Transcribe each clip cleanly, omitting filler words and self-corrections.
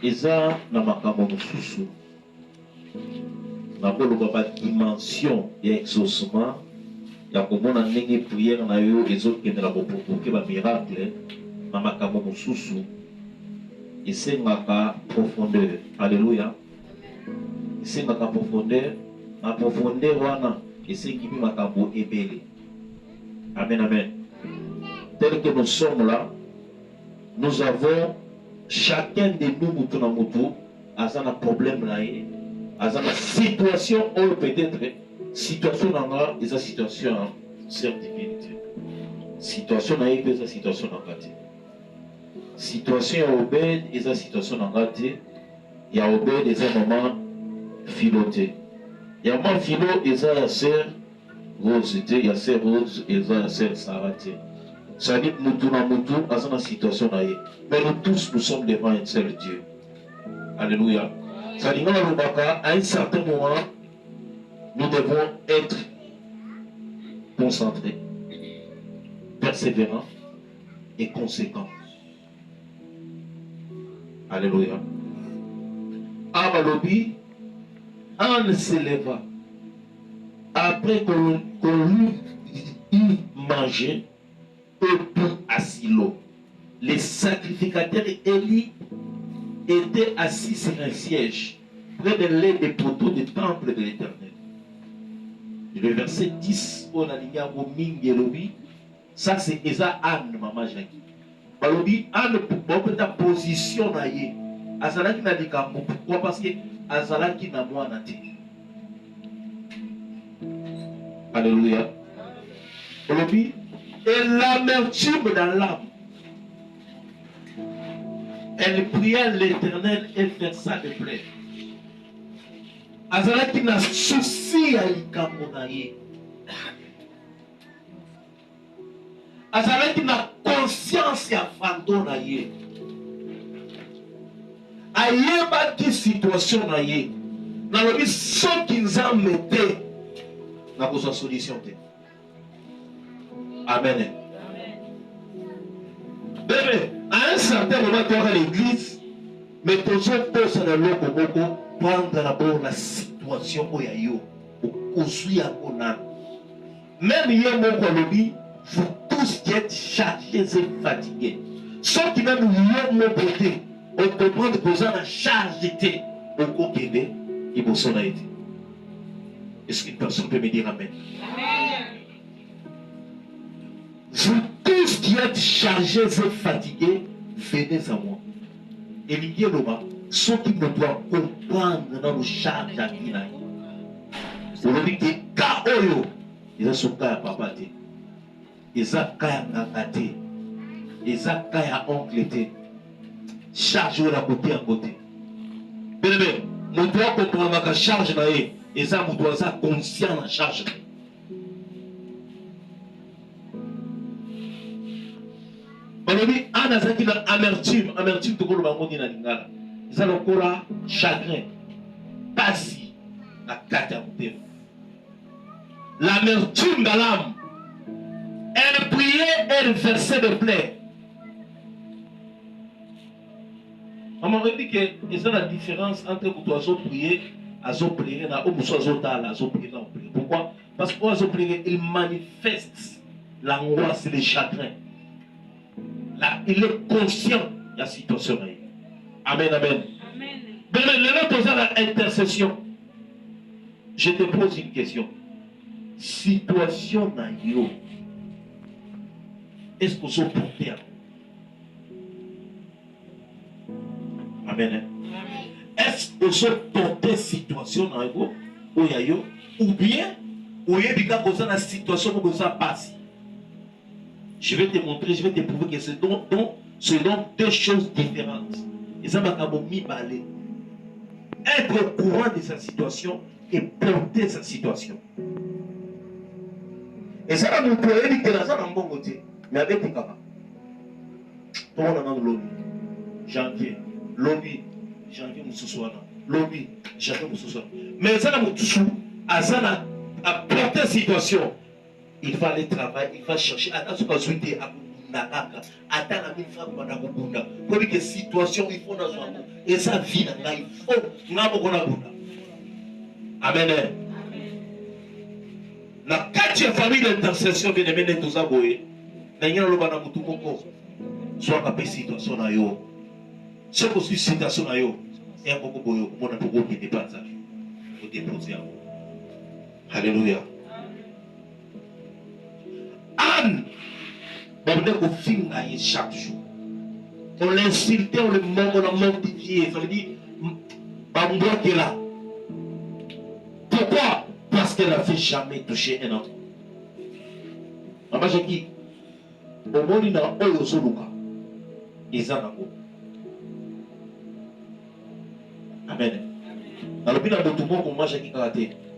eza na makambo mosusu na koloba ba dimension ya exaucement ya komona ndenge prière na yo ezokendela koprovoke ba miracle na makambo mosusu esengaka profondeur. Alléluia. Esengaka profondeur. Na profondeur wana esengimi makambo ebele. Amen, amen. Tel que nous sommes là, nous avons chacun de nous, mutu na mutu, azana problème na ye, azana situation ou peut-être situation nanga, eza situation sœur divinité. Situation na ye, eza situation nanga te. Situation ya Obed, eza situation nanga te. Ya Obed, eza maman Philo te. Ya maman Philo, eza ya sœur Rose te. Ya sœur Rose, eza ya sœur Sarah te. Ça dit, nous na mutu, azana situation na ye. Mais nous tous, nous sommes devant un seul Dieu. Alléluia. Ça dit, à un certain moment, nous devons être concentrés, persévérants et conséquents. Alléluia. Abalobi, Anne s'éleva. Après qu'on lui mangé, au bout à Silo, les sacrificateurs élus étaient assis sur un siège près de l'aile des poteaux du temple de l'Éternel. Le verset 10, on a dit ça c'est Esa Anne, maman Jackie. Balobi, Anne, pour ta position, Azalaki n'a dit pourquoi? Parce que Azalaki n'a moi n'a dit. Alléluia. Balobi, et l'amertume dans l'âme. Elle pria l'Éternel et versa des plaies. Azalaki n'a souci à l'ikamonaye. Azalaki n'a conscience à fandonaye. Ayeba qui situation naye. Dans le but, ceux qui nous en mettaient, n'a pas de solution. Amen. Bébé, à un certain moment, tu auras l'église, mais toujours pose dans l'eau pour prendre d'abord la situation où il y a eu, où suis à Conan. Même hier, mon colobi, vous tous qui êtes chargés et fatigués, ceux qui même hier, mon côté, on comprend que vous avez la charge d'été, au Kokébé, et vous s'en a été. Est-ce qu'une personne peut me dire Amen? Amen. Vous tous qui êtes chargés et fatigués, venez à moi. Et l'idée là-bas, ceux qui me doivent comprendre dans le charge à qui là. Vous avez dit que Kaoyo, ils ont son cas à papa, ils ont cas à gâte, ils ont cas à oncle, charge à côté à côté. Bien, nous devons comprendre la charge là, et ça, nous devons être conscients de la charge. Balobi, Anna Zaki na amertume, tout le monde dit na lingala. Ils ont encore chagrin, pasi, na kata mutema. L'amertume dans l'âme. Elle priait, elle versait des plaies. On m'a dit que c'est la différence entre vous oiseaux prier, oiseaux prier, na oiseaux oiseaux oiseaux prier, na prier. Pourquoi? Parce que oiseaux prier, il manifeste l'angoisse et le chagrin. Là, il est conscient de la situation. Amen, amen. Amen. Le posant l'intercession. Je te pose une question. Situation na yo. Est-ce que vous êtes porté à Amen. Est-ce que vous êtes porté situation na yo ou bien ou bien vous êtes dans la situation où vous êtes passé? Je vais te montrer, je vais te prouver que c'est donc deux choses différentes. Et ça m'a mis balé. Être au courant de sa situation et porter sa situation. Et ça va nous prouver que la zone en bon côté. Mais avec tes capas. Tout le monde a lobby. Janvier. Lobby. Janvier Moussousouana. Lobby. Janvier Moussousouana. Mais ça va nous toucher. À ça, à porter la situation. Il va aller travailler, il va chercher. À ce qu'on soit à na kaka ata na 1000 francs banda kobunda kobi ke situation il faut na zwango eza vie na ngai il faut ngabo kona bunda. Amen. Na kati ya famille d'intercession bien aimé ne toza boye na ngina loba na mutu moko soit ka situation na yo ce que situation na yo et moko boyo mona to ko ki dépense au déposer. Alléluia. Anne, on est chaque jour. On l'insultait, on le mortifiait. Ça veut dire, Bamboua qui est là. Pourquoi? Parce qu'elle n'a fait jamais toucher un autre. Maman, j'ai dit, au monde, il y a un oyo soluka. Ils en ont. Amen. Alors, puis, dans le tout monde, moi, j'ai dit,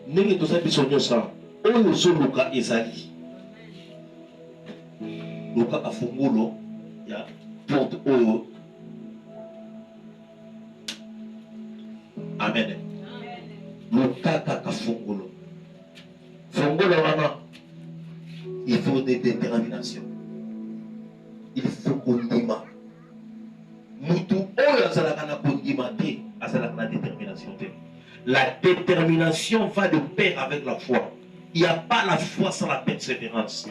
nenge to sabi sonyo sa oyo so luka ezali luka ka fungulo ya porte oyo. Amen. Luka ka fungulo wana il faut des déterminations, il faut kondima mutu oyo azalaka na kondima te azalaka na détermination te. La détermination va de pair avec la foi. Il n'y a pas la foi sans la persévérance.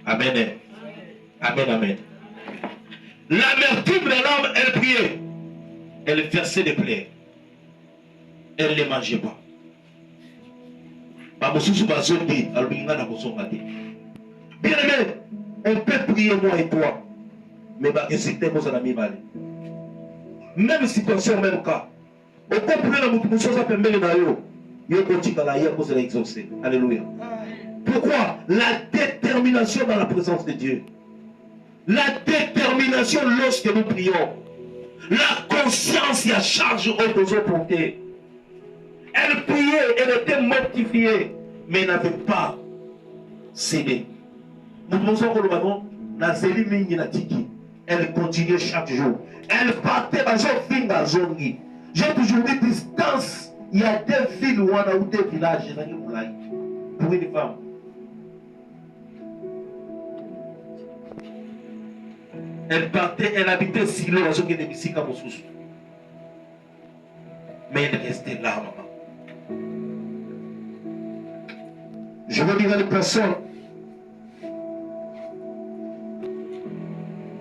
Amen. Amen, amen. L'amertume de l'homme, elle priait. Elle versait des plaies. Elle ne les mangeait pas. Bien aimé, on peut prier moi et toi. Mais c'était mon ami Malé. Même situation, même cas. Au complet, la chose a permis de Alléluia. Pourquoi? La détermination dans la présence de Dieu. La détermination lorsque nous prions. La conscience et la charge aux besoins portés. Elle priait, elle était mortifiée, mais elle n'avait pas cédé. Elle continuait chaque jour. Elle partait dans une zone. J'ai toujours dit distance. Il y a des villes où on a ou des villages pour une femme. Elle partait, elle habitait Silo, mais elle restait là, maman. Je veux dire à une personne,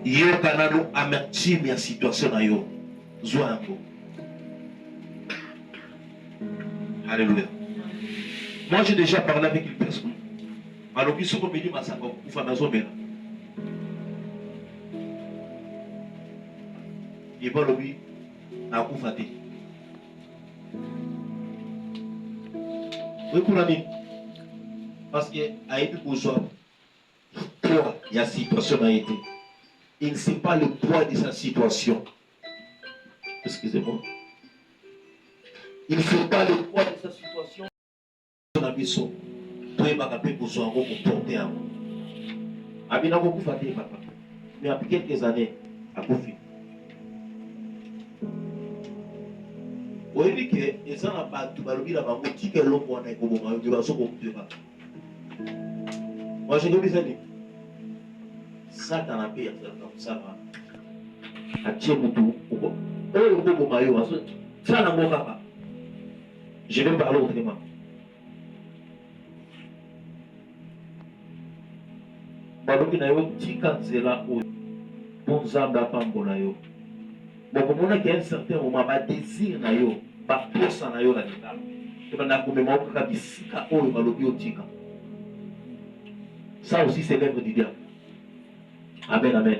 yo kanano amertume ya situation na yo, zoango. Alléluia. Moi, j'ai déjà parlé avec une personne. Alors, ils sont venus à sa femme. Il va lui à Koufate. Oui, pour l'ami. Parce qu'il a été besoin. Poids, il y a situation a été. Il ne sait pas le poids de sa situation. Excusez-moi. Il ne fait pas le poids de sa situation. Son ambition. Toi, il m'a appelé pour son pour porter un mot. Abina beaucoup fatigué, papa. Mais après quelques années, à Koufi. Vous voyez que les gens n'ont pas tout le monde qui est l'homme pour un économie. Ils vont se comprendre. Moi, je dis ça. Satan a payé comme ça. A tué tout. Oh, le maillot. Ça n'a pas. Je vais parler autrement. Baloki na yo tika nzela oyo bonzamba pambola yo. Bokomona qu'il y a un certain moment ba désir na yo, ba posa na yo na lingala. Et ben na komema okaka bisika oyo balobi otika. Ça aussi c'est l'œuvre du diable. Amen, amen.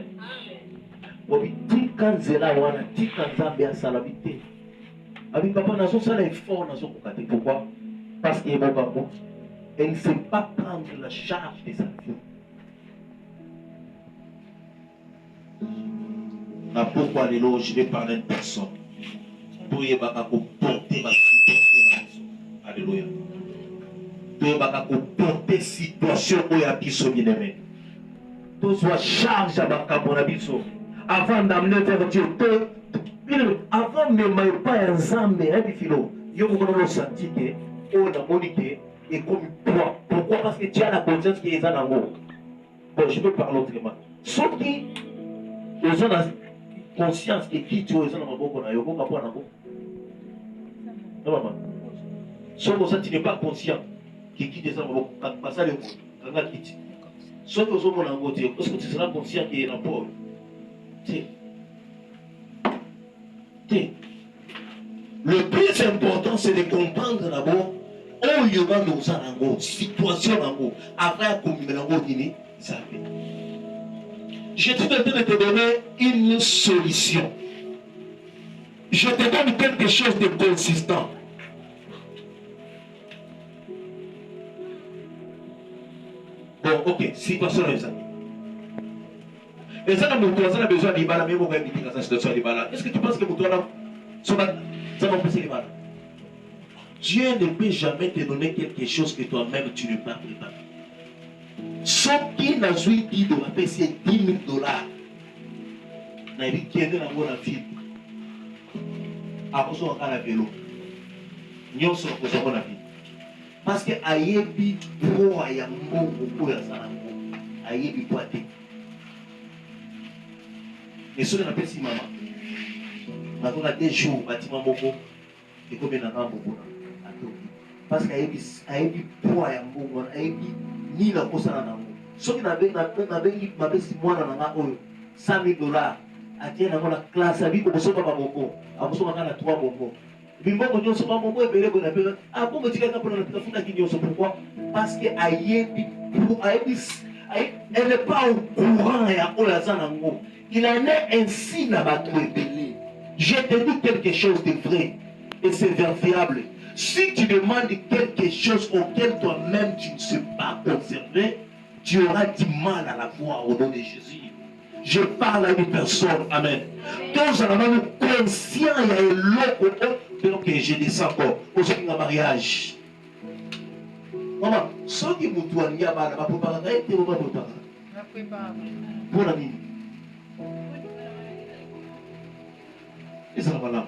Bobi tika nzela wana tika nzambe asala bité. Abi papa nazo sala effort nazo kokate. Pourquoi? Parce qu'il est mon papa. Elle ne sait pas prendre la charge de sa vie. Pourquoi je vais parler de personne pour y porter ma situation. Alléluia. Pour porter situation où il y a biso bien aimé. Tout soit charge à ma cabonabiso. Avant d'amener vers Dieu, avant de ne pas un zambe, un philo, il faut que nous sentions que on a moniqué et comme poids. Pourquoi? Parce que tu as la conscience qui est en haut. Bon, je peux parler autrement. Sauf qui, ils ont la conscience que qui tu es, ils ont la beaucoup, ils ont la beaucoup. Non, maman. Sauf que ça, tu n'es pas conscient que qui tu es, ils ont la beaucoup. Quand ça, le quand qui sauf que ils ont la beaucoup, est-ce que tu seras conscient qu'il y a un pauvre? Le plus important, c'est de comprendre d'abord où il y aura nos anangos, situation nango, après comme nango dîner, ça fait. Je suis en train de te donner une solution. Je te donne quelque chose de consistant. Bon, ok, situation les amis. Et ça, mon toit, ça a besoin d'Ibala, mais on va éviter la situation d'Ibala. Est-ce que tu penses que mon toit là, ça va passer l'Ibala? Dieu ne peut jamais te donner quelque chose que toi-même tu n'es pas préparé. Sauf qu'il n'a joué 10 dollars, c'est 10 000 dollars. Il a dit qu'il y a un film. Après ça, on a un vélo. Nous sommes en train de vie. Parce que Ayebi pro Ayambo, beaucoup de ça. Ayebi poité. Et ce qu'on appelle si maman. Maintenant, on a des jours, bâtiment beaucoup. Et combien d'en a beaucoup. Parce qu'Ayebi pro Ayambo, Ayebi ni la cosa na nango. Ce qu'on avait si moi dans la 100 000 dollars. Atiens dans la classe, à vie, comme ça, pas bonbon. À vous, on a 3 bonbons. Bimbo, nous sommes pas bonbons et belé, on appelle. Ah bon, tu as pour la foutre pourquoi? Parce que Ayebi, elle n'est pas au courant et à Olazanango. Il en est ainsi dans ma belé. Je te dis quelque chose de vrai et c'est vérifiable. Si tu demandes quelque chose auquel toi-même tu ne sais pas conserver, tu auras du mal à la voir au nom de Jésus. Je parle à une personne, amen. Donc, je suis conscient, il y a un lot donc je descends encore. Aujourd'hui, un mariage. Maman, ceux qui m'ont dit, il y a un peu de temps, il y a un peu de temps. Pour la mine. Et ça va là.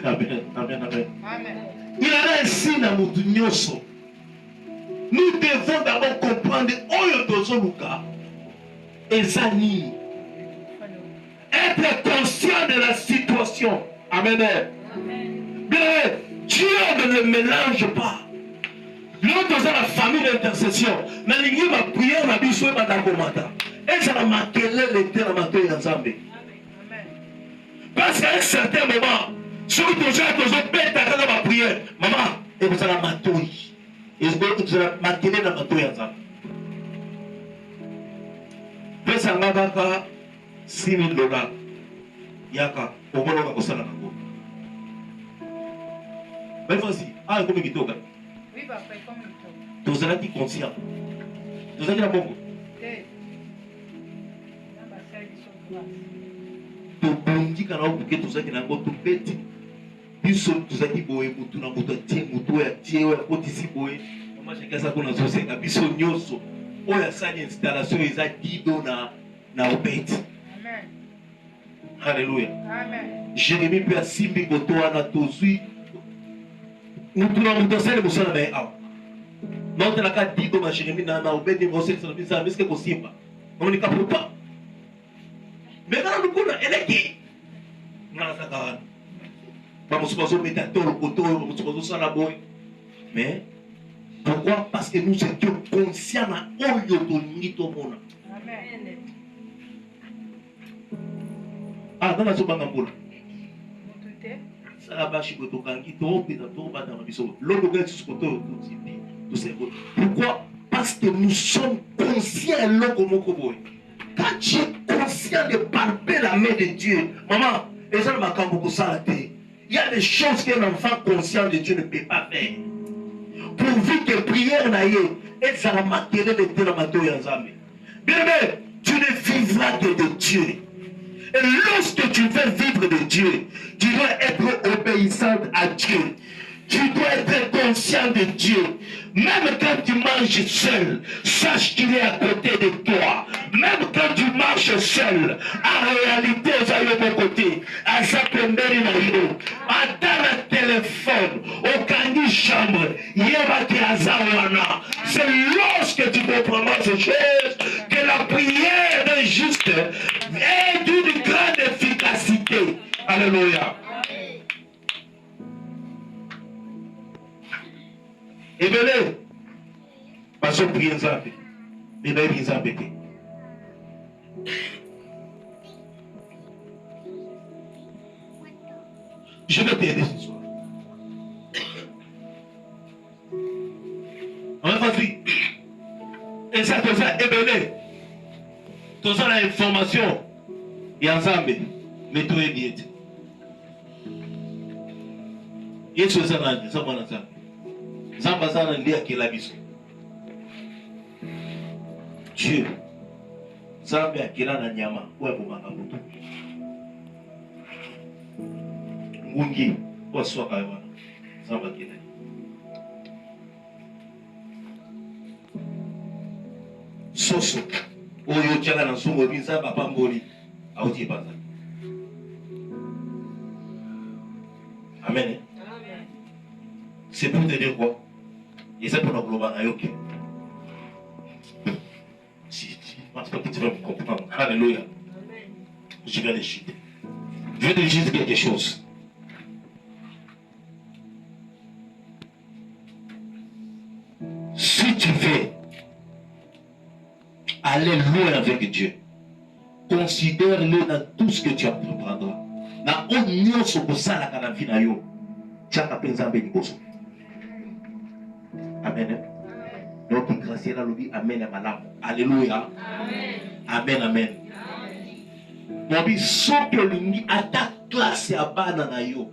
Amen, amen, amen. Il y a un signe à mon Nyoso. Nous devons d'abord comprendre Oyotozoluka et Zani. Être conscient de la situation. Amen. Bien, Dieu ne le mélange pas. Nous dans la famille d'intercession. Mais il y a une prière, on a dit, soit dans le matin. Et ça a marqué l'été dans ma ensemble. Parce qu'à un certain moment, si vous avez dans ma prière, maman, et vous allez m'attendre. Et vous allez m'attendre dans ma prière ensemble. Pesa ngabaka 6 000 dollars. Yaka, au moins on va ça là. Mais vas-y, ah, comme il toga. Oui, papa, comme il toga. Tu as été conscient. Tu as été la bonne. Tu bondi quand on bouquet tout ça qui n'a pas tout petit. Puis tout ça qui boye, tout n'a pas tiens, ici boye. Moi j'ai qu'à ça qu'on a saucé, puis son nyoso. Oh, il y a ça installation, ils ont dit na obet. Amen. Alléluia. Amen. Jérémie peut assimbi kotoa na tozui. Nous tournons dans celle de la mais ah. Non, tu n'as qu'à dire que Jérémie n'a obet de vos services, mais c'est possible. On n'est qu'à pas. Mais quand nous connaissons, elle est qui? Non, ça va. Nous sommes mettre le poteau, nous sommes sur la boy. Mais pourquoi? Parce que nous étions conscients de Oyotonito. Amen. Ah, dans la sopa Nambola. Tout Ça va chez Gotokangi, tout va dans la biseau. L'autre gars, tout c'est bon. Pourquoi? Parce que nous sommes conscients de l'Okomokoboy. Quand tu es conscient de palper la main de Dieu, maman, et ça ne m'a pas beaucoup salaté. Il y a des choses qu'un enfant conscient de Dieu ne peut pas faire. Pourvu que prière n'aille, et ça va marquer le temps dans ma tour ensemble. Bien aimé, tu ne vivras que de Dieu. Et lorsque tu veux vivre de Dieu, tu dois être obéissante à Dieu. Tu dois être conscient de Dieu. Même quand tu manges seul, sache qu'il est à côté de toi. Même quand tu marches seul, en réalité, il est à mon côté. À sa première dans le téléphone, au candy chambre. C'est lorsque tu comprends ces choses que la prière d'un juste est d'une grande efficacité. Alléluia. Et bien, parce que prier Nzambe, mais bien Nzambe. Je vais t'aider ce soir. Vas-y. Et ça, tout ça, ébélé. Tout ça, l'information. Il y a Nzambe. Mais tout est bien. Il y a ce ça, ça, mon Nzambe. Nzambe, ça, on dit à qui la mission. Dieu. Nzambe, à qui la nyama. Où est-ce que vous m'avez dit? Ngungi. Où est-ce que vous m'avez dit? Nzambe, à qui la soso oyo tiaka na nsungo binza papa mboli auti epanza. Amen. C'est pour te dire quoi? Et c'est pour nous global na yoke. Si pense pas que tu vas me comprendre. Alléluia. Je vais les chuter. Je vais te dire quelque chose. Si tu veux aller loin avec Dieu, considère-le dans tout ce que tu entreprendras. Na onyo sokosala kana vie na yo. Tchaka penza mbe liboso. Amen. Donc grâce à l'obéissance, amen à malam. Alléluia. Amen. Amen. Mobi sope lingi ata classe à bana na yo.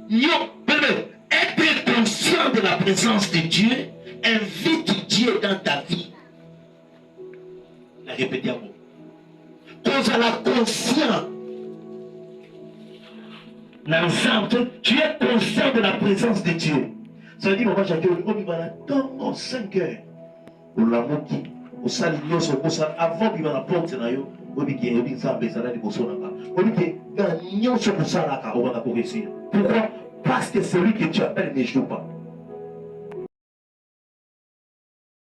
Yo, bébé, être conscient de la présence de Dieu, invite Dieu dans ta vie. Répétez à vous. Quand on a conscient, tu es conscient de la présence de Dieu. Ça veut dire, moi, j'ai dit, on va attendre 5 heures. On l'a monté, on s'est aligné, on s'est avant qu'il va la porte, on dit qu'il y a une salle, ça va être pour son aka. On dit qu'il y a une salle, on va réussir. Pourquoi? Parce que celui que tu appelles ne joue pas.